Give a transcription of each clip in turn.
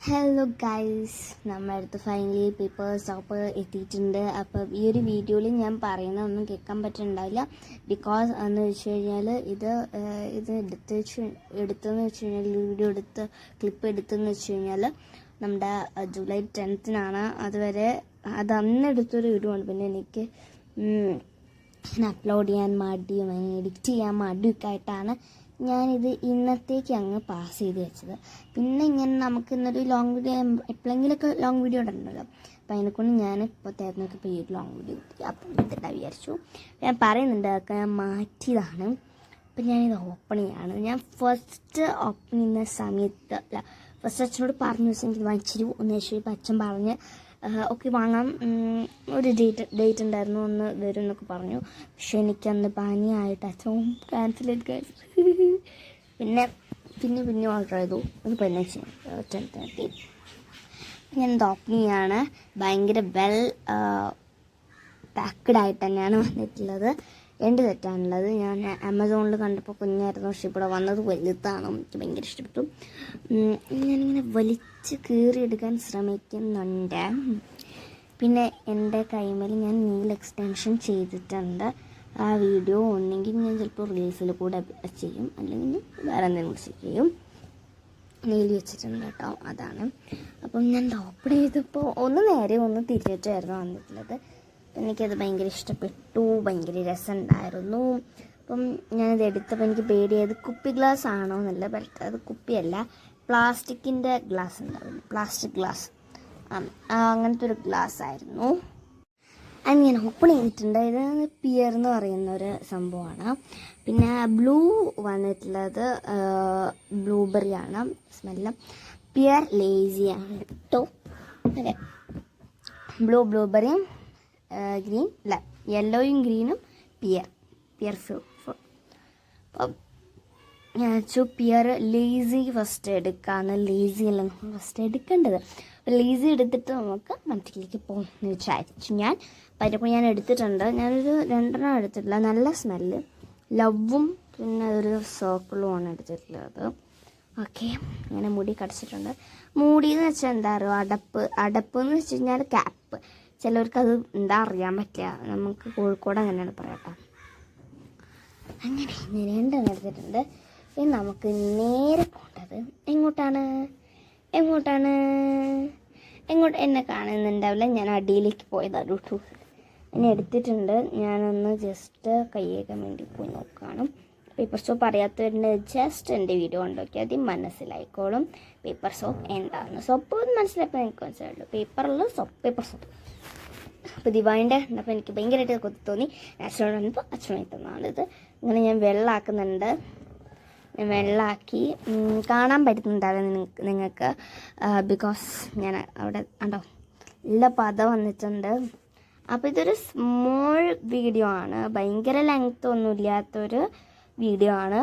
Hello guys, നമ്മുടെ അടുത്ത് finally papers top എത്തിയിട്ടുണ്ട്. അപ്പം ഈ ഒരു വീഡിയോയിൽ ഞാൻ പറയുന്നതൊന്നും കേൾക്കാൻ പറ്റുന്നുണ്ടാവില്ല. ബിക്കോസ് എന്ന് വെച്ച് കഴിഞ്ഞാൽ ഇത് എടുത്തെന്ന് വെച്ച് കഴിഞ്ഞാൽ വീഡിയോ ക്ലിപ്പ് എടുത്തെന്ന് വെച്ച് കഴിഞ്ഞാൽ നമ്മുടെ ജൂലൈ 10th അതുവരെ അത് അന്ന് എടുത്തൊരു വീഡിയോ ആണ്. പിന്നെ എനിക്ക് അപ്ലോഡ് ചെയ്യാൻ മടിയും എഡിറ്റ് ചെയ്യാൻ മടിയൊക്കെ ആയിട്ടാണ് ഞാനിത് ഇന്നത്തേക്ക് അങ്ങ് പാസ് ചെയ്ത് വെച്ചത്. പിന്നെ ഇങ്ങനെ നമുക്ക് ഇന്നൊരു ലോങ് വീഡിയോ എപ്പോഴെങ്കിലുമൊക്കെ ലോങ് വീഡിയോ ഉണ്ടല്ലോ, അപ്പോൾ അതിനെക്കൊണ്ട് ഞാൻ ഇപ്പോൾ തരുന്നൊക്കെ ഈ ഒരു ലോങ് വീഡിയോ അപ്പം ഇതില്ല വിചാരിച്ചു. ഞാൻ പറയുന്നുണ്ട് അതൊക്കെ ഞാൻ മാറ്റിയതാണ്. അപ്പം ഞാനിത് ഓപ്പൺ ചെയ്യാണ്. ഞാൻ ഫസ്റ്റ് ഓപ്പൺ ചെയ്യുന്ന സമയത്ത് ഫസ്റ്റ് അച്ഛനോട് പറഞ്ഞു വെച്ചാൽ എനിക്ക് വാങ്ങിച്ചിരി ഒന്ന് വെച്ചു. ഇപ്പം അച്ഛൻ പറഞ്ഞ് ഓക്കെ വാങ്ങാം, ഒരു ഡേറ്റ് ഉണ്ടായിരുന്നു, ഒന്ന് വരും എന്നൊക്കെ പറഞ്ഞു. പക്ഷെ എനിക്കന്ന് പനിയായിട്ട് അച്ഛൻ ക്യാൻസൽ ചെയ്ത് പിന്നെ ഓർഡർ ചെയ്തു. ഒരു 10:30 ഞാൻ ഓപ്പൺ ചെയ്യാണ്. ഭയങ്കര വെൽ പാക്ക്ഡ് ആയിട്ട് തന്നെയാണ് വന്നിട്ടുള്ളത്. എൻ്റെ തെറ്റാണുള്ളത്. ഞാൻ ആമസോണിൽ കണ്ടപ്പോൾ കുഞ്ഞായിരുന്നു, പക്ഷെ ഇവിടെ വന്നത് വലുതാണ്. എനിക്ക് ഭയങ്കര ഇഷ്ടപ്പെട്ടു. ഞാനിങ്ങനെ വലിച്ച് കീറിയെടുക്കാൻ ശ്രമിക്കുന്നുണ്ട്. പിന്നെ എൻ്റെ കൈമേൽ ഞാൻ നെയിൽ എക്സ്റ്റൻഷൻ ചെയ്തിട്ടുണ്ട്. ആ വീഡിയോ ഉണ്ടെങ്കിൽ ഞാൻ ചിലപ്പോൾ റീൽസിൽ കൂടെ ചെയ്യും, അല്ലെങ്കിൽ വേറെ എന്തെങ്കിലും ചെയ്യും. നെയിൽ വെച്ചിട്ടുണ്ട് കേട്ടോ, അതാണ്. അപ്പം ഞാൻ ഓപ്പൺ ചെയ്തപ്പോൾ ഒന്ന് നേരെ ഒന്ന് തിരിച്ചായിരുന്നു വന്നിട്ടുള്ളത്. എനിക്കത് ഭയങ്കര ഇഷ്ടപ്പെട്ടു, ഭയങ്കര രസമുണ്ടായിരുന്നു. അപ്പം ഞാനത് എടുത്തപ്പോൾ എനിക്ക് പേടിയായത് കുപ്പി ഗ്ലാസ് ആണോ എന്നല്ല, ബട്ട് അത് കുപ്പിയല്ല, പ്ലാസ്റ്റിക്കിൻ്റെ ഗ്ലാസ് ഉണ്ടാവില്ല, പ്ലാസ്റ്റിക് ഗ്ലാസ്, അങ്ങനത്തെ ഒരു ഗ്ലാസ് ആയിരുന്നു. അത് ഞാൻ ഓപ്പൺ ചെയ്തിട്ടുണ്ട്. ഇത് പിയർ എന്ന് പറയുന്ന ഒരു സംഭവമാണ്. പിന്നെ ബ്ലൂ വന്നിട്ടുള്ളത് ബ്ലൂബെറിയാണ് സ്മെല്ല്. പിയർ ലേസിയാണ് കേട്ടോ. അതെ, ബ്ലൂബെറിയും ഗ്രീൻ അല്ല, യെല്ലോയും ഗ്രീനും പിയർ ഫ്രൂട്ട്. അപ്പം ഞാൻ വെച്ചു പിയർ ലേസി ഫസ്റ്റ് എടുക്കാമെന്ന്. ലേസി അല്ല ഫസ്റ്റ് എടുക്കേണ്ടത്. അപ്പോൾ ലേസി എടുത്തിട്ട് നമുക്ക് മറ്റേക്ക് പോകുമെന്ന് വിചാരിച്ചു ഞാൻ. അപ്പോൾ ഞാൻ എടുത്തിട്ടുണ്ട്. ഞാനൊരു 2 എടുത്തിട്ടില്ല. നല്ല സ്മെല്ല്, ലവും പിന്നെ ഒരു സർക്കിളുമാണ് എടുത്തിട്ടുള്ളത്. ഓക്കെ, അങ്ങനെ മുടി കടിച്ചിട്ടുണ്ട്. മൂടിയെന്ന് വെച്ചാൽ എന്താ പറയുക, അടപ്പ് എന്ന് വെച്ച് കഴിഞ്ഞാൽ ക്യാപ്പ്. ചിലവർക്കത് എന്താ അറിയാൻ പറ്റില്ല, നമുക്ക് കോഴിക്കോട് അങ്ങനെയാണ് പറയാട്ടോ. അങ്ങനെ 2 എടുത്തിട്ടുണ്ട്. ഇനി നമുക്ക് നേരെ പോകേണ്ടത് എങ്ങോട്ട് എന്നെ കാണുന്നുണ്ടാവില്ല. ഞാൻ അടിയിലേക്ക് പോയതാണ് കേട്ടോ. എന്നെ എടുത്തിട്ടുണ്ട്. ഞാനൊന്ന് ജസ്റ്റ് കയ്യേക്കാൻ വേണ്ടി പോയി നോക്കുകയാണ്. പേപ്പർ സോപ്പ് അറിയാത്തവരുടെ ജസ്റ്റ് എൻ്റെ വീഡിയോ കണ്ടോക്കിയാൽ ആദ്യം മനസ്സിലായിക്കോളും പേപ്പർ സോപ്പ് എന്താണെന്ന്. സോപ്പ് മനസ്സിലായപ്പോൾ എനിക്ക് മനസ്സിലായുള്ളൂ, പേപ്പർ സോപ്പ്. അപ്പോൾ ദിവാൻ്റെ അപ്പോൾ എനിക്ക് ഭയങ്കരമായിട്ട് കൊത്തി തോന്നി. അച്ഛനോട് വന്നപ്പോൾ അച്ഛനായി തന്നാണിത്. ഇങ്ങനെ ഞാൻ വെള്ളമാക്കുന്നുണ്ട്. വെള്ളമാക്കി കാണാൻ പറ്റുന്നുണ്ടാവില്ല നിങ്ങൾക്ക്, ബിക്കോസ് ഞാൻ അവിടെ ഉണ്ടോ നല്ല പത വന്നിട്ടുണ്ട്. അപ്പോൾ ഇതൊരു സ്മോൾ വീഡിയോ ആണ്, ഭയങ്കര ലെങ്ത് ഒന്നും ഇല്ലാത്തൊരു വീഡിയോ ആണ്.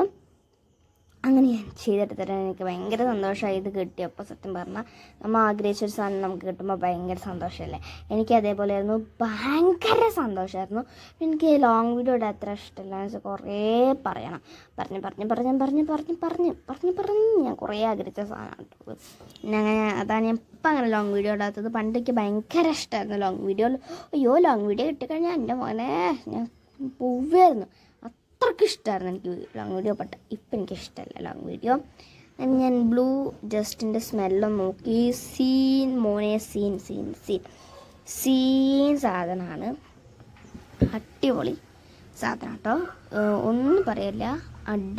അങ്ങനെ ഞാൻ ചെയ്തെടുത്തിട്ട് എനിക്ക് ഭയങ്കര സന്തോഷമായി. ഇത് കിട്ടിയപ്പോൾ സത്യം പറഞ്ഞാൽ നമ്മൾ ആഗ്രഹിച്ചൊരു സാധനം നമുക്ക് കിട്ടുമ്പോൾ ഭയങ്കര സന്തോഷമല്ലേ. എനിക്ക് അതേപോലെ ആയിരുന്നു, ഭയങ്കര സന്തോഷമായിരുന്നു. എനിക്ക് ലോങ് വീഡിയോ ഇടാൻ അത്ര ഇഷ്ടമില്ല എന്ന് വെച്ചാൽ കുറേ പറയണം. പറഞ്ഞ് ഞാൻ കുറേ ആഗ്രഹിച്ച സാധനമാണ്. പിന്നെ അങ്ങനെ അതാണ് ഞാൻ ഇപ്പം അങ്ങനെ ലോങ് വീഡിയോ ഇടാത്തത്. പണ്ടേക്ക് ഭയങ്കര ഇഷ്ടമായിരുന്നു ലോങ് വീഡിയോ. അയ്യോ, ലോങ് വീഡിയോ കിട്ടിക്കഴിഞ്ഞാൽ എൻ്റെ മോനെ ഞാൻ പോവുമായിരുന്നു. അത്രയ്ക്ക് ഇഷ്ടമായിരുന്നു എനിക്ക് ലോങ് വീഡിയോ. ബട്ട് ഇപ്പം എനിക്കിഷ്ടമല്ല ലോങ് വീഡിയോ. ഞാൻ ബ്ലൂ ജസ്റ്റിൻ്റെ സ്മെല്ലും നോക്കി. സീൻ സാധനമാണ്, അടിപൊളി സാധനം കേട്ടോ, ഒന്നും പറയില്ല, അടിപൊളി.